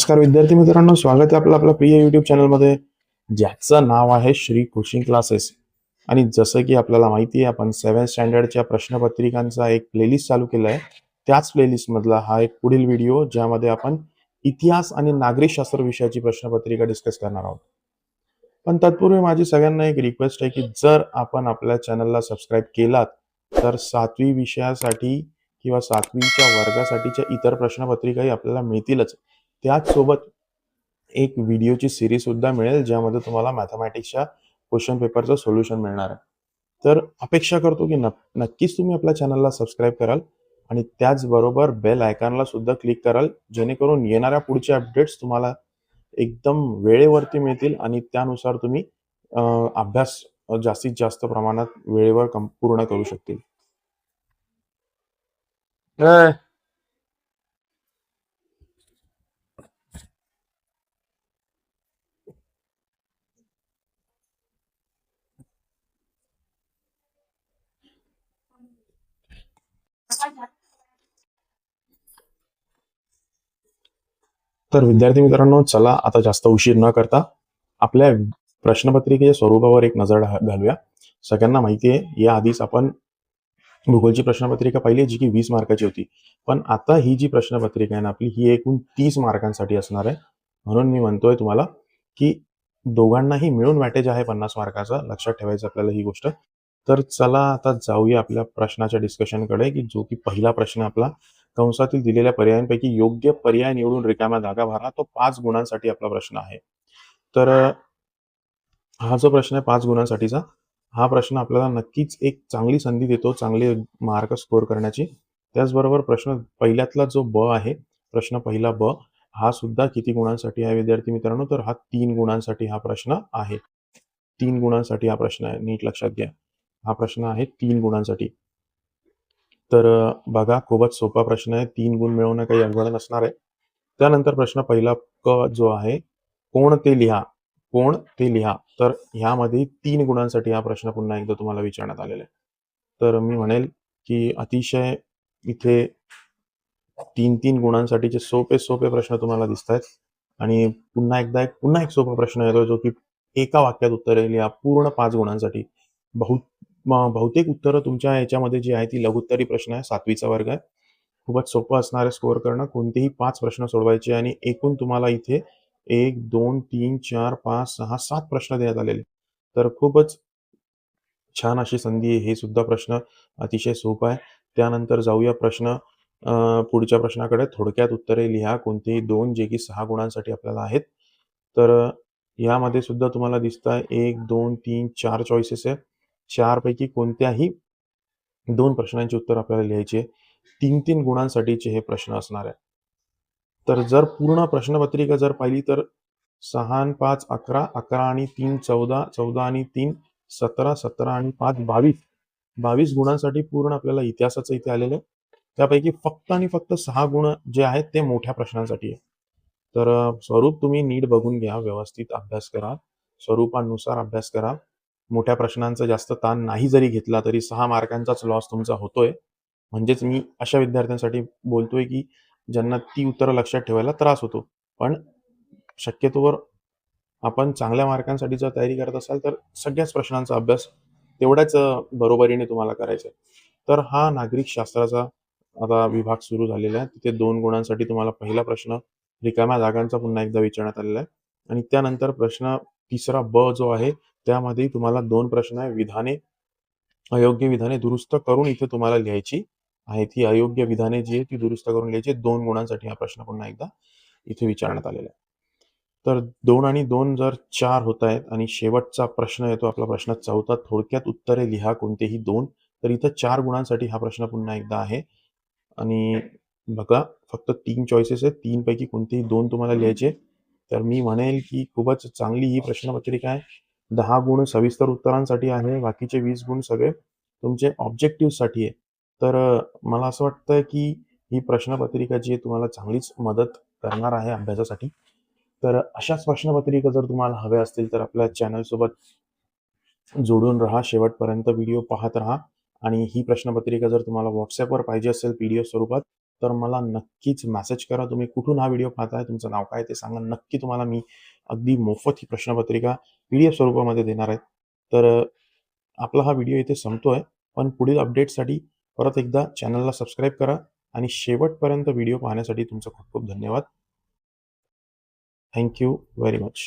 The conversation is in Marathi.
नमस्कार विद्यार्थी मित्रांनो, स्वागत आहे आपलं आपल्या प्रिय युट्यूब चॅनलमध्ये, ज्याचं नाव आहे श्री कोचिंग क्लासेस. आणि जसं की आपल्याला माहिती आहे, आपण 7th स्टँडर्डच्या प्रश्नपत्रिकांचा एक प्लेलिस्ट चालू केला आहे. त्याच प्लेलिस्ट मधला हा एक पुढील व्हिडिओ, ज्यामध्ये आपण इतिहास आणि नागरिकशास्त्र विषयाची प्रश्नपत्रिका डिस्कस करणार आहोत. पण तत्पूर्वी माझी सगळ्यांना एक रिक्वेस्ट आहे की जर आपण आपल्या चॅनलला सबस्क्राईब केलात तर 7वी विषयासाठी किंवा 7वीच्या वर्गासाठीच्या इतर प्रश्नपत्रिकाही आपल्याला मिळतीलच. त्याचसोबत एक व्हिडिओची सिरीज सुद्धा मिळेल, ज्यामध्ये तुम्हाला मॅथमॅटिक्सच्या क्वेश्चन पेपरचं सोल्युशन मिळणार आहे. तर अपेक्षा करतो की नक्कीच तुम्ही आपल्या चॅनलला सबस्क्राईब कराल आणि त्याचबरोबर बेल आयकॉनला सुद्धा क्लिक कराल, जेणेकरून येणाऱ्या पुढचे अपडेट्स तुम्हाला एकदम वेळेवरती मिळतील आणि त्यानुसार तुम्ही अभ्यास जास्तीत जास्त प्रमाणात वेळेवर पूर्ण करू शकतील. तर विद्यार्थी मित्रांनो, चला आता जास्त उशीर न करता आपल्या प्रश्नपत्रिकेच्या स्वरूपावर एक नजर घालूया. सगळ्यांना माहिती आहे, या आधीच आपण भूगोलची प्रश्नपत्रिका पाहिली, जी की 20 मार्काची होती. पण आता ही जी प्रश्नपत्रिका आहे ना आपली, ही एकूण 30 मार्कांसाठी असणार आहे. म्हणून मी म्हणतोय तुम्हाला की दोघांनाही मिळून वॅटेज आहे 50 मार्काचा. लक्षात ठेवायचं आपल्याला ही गोष्ट. तर चला आता जाऊया आपल्या प्रश्नाच्या डिस्कशनकडे, की जो की पहिला प्रश्न आपला कंसातील दिलेल्या पर्यायांपैकी योग्य पर्याय निवडून रिकाम्या जागा भरा. तो 5 गुणांसाठी आपला प्रश्न आहे. तर हा जो प्रश्न आहे 5 गुणांसाठीचा, हा प्रश्न आपल्याला नक्कीच एक चांगली संधी देतो, चांगले मार्क स्कोर करण्याची. त्याचबरोबर प्रश्न पहिल्यातला जो ब आहे, प्रश्न पहिला ब, हा सुद्धा किती गुणांसाठी आहे विद्यार्थी मित्रांनो? तर हा 3 गुणांसाठी हा प्रश्न आहे. 3 गुणांसाठी हा प्रश्न आहे, नीट लक्षात घ्या. हा प्रश्न आहे 3 गुणांसाठी. तर बघा, खूपच सोपा प्रश्न आहे. 3 गुण मिळवणं काही अवघड नसणार आहे. त्यानंतर प्रश्न पहिला क जो आहे, कोण ते लिहा. कोण ते लिहा. तर ह्यामध्ये 3 गुणांसाठी हा प्रश्न पुन्हा एकदा तुम्हाला विचारण्यात आलेला आहे. तर मी म्हणेल की अतिशय इथे 3-3 गुणांसाठीचे सोपे प्रश्न तुम्हाला दिसत आहेत. आणि पुन्हा एक सोपा प्रश्न येतो, जो की एका वाक्यात उत्तरे लिहा पूर्ण 5 गुणांसाठी. बहुतेक उत्तरं तुमच्या याच्यामध्ये जी आहे ती लघुत्तरी प्रश्न आहे, 7वीचा वर्ग आहे. खूपच सोपं असणार आहे स्कोअर करणं. कोणतेही 5 प्रश्न सोडवायचे आणि एकूण तुम्हाला इथे 1, 2, 3, 4, 5, 6, 7 प्रश्न देण्यात आलेले. तर खूपच छान अशी संधी आहे. हे सुद्धा प्रश्न अतिशय सोपा आहे. त्यानंतर जाऊया पुढच्या प्रश्नाकडे. थोडक्यात उत्तरे लिहा कोणतेही 2, जे की 6 गुणांसाठी आपल्याला आहेत. तर यामध्ये सुद्धा तुम्हाला दिसत आहे 1, 2, 3, 4 चॉईसेस आहे. 4 पैकी कोणत्याही 2 प्रश्नांची उत्तर आपल्याला लिहायची आहे. 3-3 गुणांसाठीचे हे प्रश्न असणार आहे. तर जर पूर्ण प्रश्नपत्रिका जर पाहिली तर 6 आणि 5 11, 11 आणि 3 14, 14 आणि 3 17, 17 आणि 5 22, 22 गुणांसाठी पूर्ण आपल्याला इतिहासाचं इथे आलेलं आहे. त्यापैकी फक्त आणि फक्त 6 गुण जे आहेत ते मोठ्या प्रश्नांसाठी आहे. तर स्वरूप तुम्ही नीट बघून घ्या, व्यवस्थित अभ्यास करा, स्वरूपानुसार अभ्यास करा. मोठ्या प्रश्नांचा जास्त ताण नाही जरी घेतला तरी 6 मार्कांचाच लॉस तुमचा होतोय. म्हणजेच मी अशा विद्यार्थ्यांसाठी बोलतोय की ज्यांना ती उत्तरं लक्षात ठेवायला त्रास होतो. पण शक्यतोवर आपण चांगल्या मार्कांसाठी जर तयारी करत असाल तर सगळ्याच प्रश्नांचा अभ्यास तेवढ्याच बरोबरीने तुम्हाला करायचा आहे. तर हा नागरिक शास्त्राचा आता विभाग सुरू झालेला आहे. तिथे 2 गुणांसाठी तुम्हाला पहिला प्रश्न रिकाम्या जागांचा पुन्हा एकदा विचारण्यात आलेला आहे. आणि त्यानंतर प्रश्न तिसरा ब जो आहे, त्यामध्ये तुम्हाला 2 प्रश्न आहे. अयोग्य विधाने दुरुस्त करून इथे तुम्हाला लिहायची आहेत. ही अयोग्य विधाने जी आहे ती दुरुस्त करून लिहायची. 2 गुणांसाठी हा प्रश्न पुन्हा एकदा इथे विचारण्यात आलेला आहे. तर 2 आणि 2 जर 4 होत आहेत आणि शेवटचा प्रश्न येतो आपला प्रश्न चौथा, थोडक्यात उत्तरे लिहा कोणतेही 2. तर इथं 4 गुणांसाठी हा प्रश्न पुन्हा एकदा आहे. आणि बघा, फक्त 3 चॉईसेस आहेत. 3 पैकी कोणतेही 2 तुम्हाला लिहायचे. तर मी म्हणेल की खूपच चांगली ही प्रश्नपत्रिका आहे. 10 गुण सविस्तर उत्तरांसाठी आहे. बाकीचे 20 गुण सगळे तुमचे ऑब्जेक्टिव्हसाठी आहे. तर मला असं वाटतं की ही प्रश्नपत्रिका जी आहे तुम्हाला चांगलीच मदत करणार आहे अभ्यासासाठी. तर अशाच प्रश्नपत्रिका जर तुम्हाला हव्या असतील तर आपल्या चॅनलसोबत जोडून राहा. शेवटपर्यंत व्हिडिओ पाहत राहा. आणि ही प्रश्नपत्रिका जर तुम्हाला WhatsAppवर पाहिजे असेल PDF स्वरूपात तर मला नक्कीच मेसेज करा. तुम्ही कुठून हा व्हिडिओ पाहताय, तुमचं नाव काय ते सांगा. नक्की तुम्हाला मी अगदी मोफत ही प्रश्नपत्रिका PDF स्वरूपामध्ये देणार आहे. तर आपला हा व्हिडिओ इथे संपतोय. पण पुढील अपडेट्ससाठी परत एकदा चॅनलला सबस्क्राईब करा आणि शेवटपर्यंत व्हिडिओ पाहण्यासाठी तुमचं खूप खूप धन्यवाद. Thank you very much.